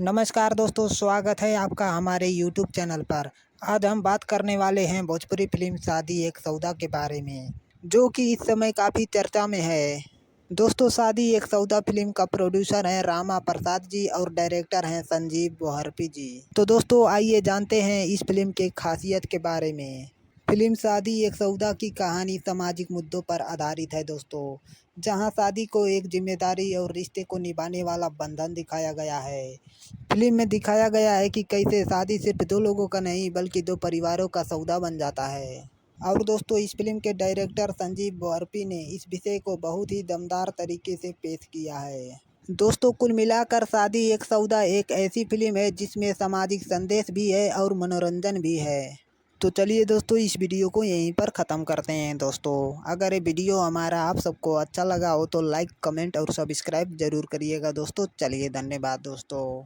नमस्कार दोस्तों, स्वागत है आपका हमारे यूट्यूब चैनल पर। आज हम बात करने वाले हैं भोजपुरी फिल्म शादी एक सौदा के बारे में, जो कि इस समय काफ़ी चर्चा में है। दोस्तों, शादी एक सौदा फिल्म का प्रोड्यूसर है रामा प्रसाद जी और डायरेक्टर हैं संजीव बोहरपी जी। तो दोस्तों, आइए जानते हैं इस फिल्म के खासियत के बारे में। फिल्म शादी एक सौदा की कहानी सामाजिक मुद्दों पर आधारित है दोस्तों, जहां शादी को एक जिम्मेदारी और रिश्ते को निभाने वाला बंधन दिखाया गया है। फिल्म में दिखाया गया है कि कैसे शादी सिर्फ दो लोगों का नहीं बल्कि दो परिवारों का सौदा बन जाता है। और दोस्तों, इस फिल्म के डायरेक्टर संजीव बोहरपी ने इस विषय को बहुत ही दमदार तरीके से पेश किया है। दोस्तों, कुल मिलाकर शादी एक सौदा एक ऐसी फिल्म है जिसमें सामाजिक संदेश भी है और मनोरंजन भी है। तो चलिए दोस्तों, इस वीडियो को यहीं पर ख़त्म करते हैं। दोस्तों, अगर ये वीडियो हमारा आप सबको अच्छा लगा हो तो लाइक, कमेंट और सब्सक्राइब ज़रूर करिएगा दोस्तों। चलिए, धन्यवाद दोस्तों।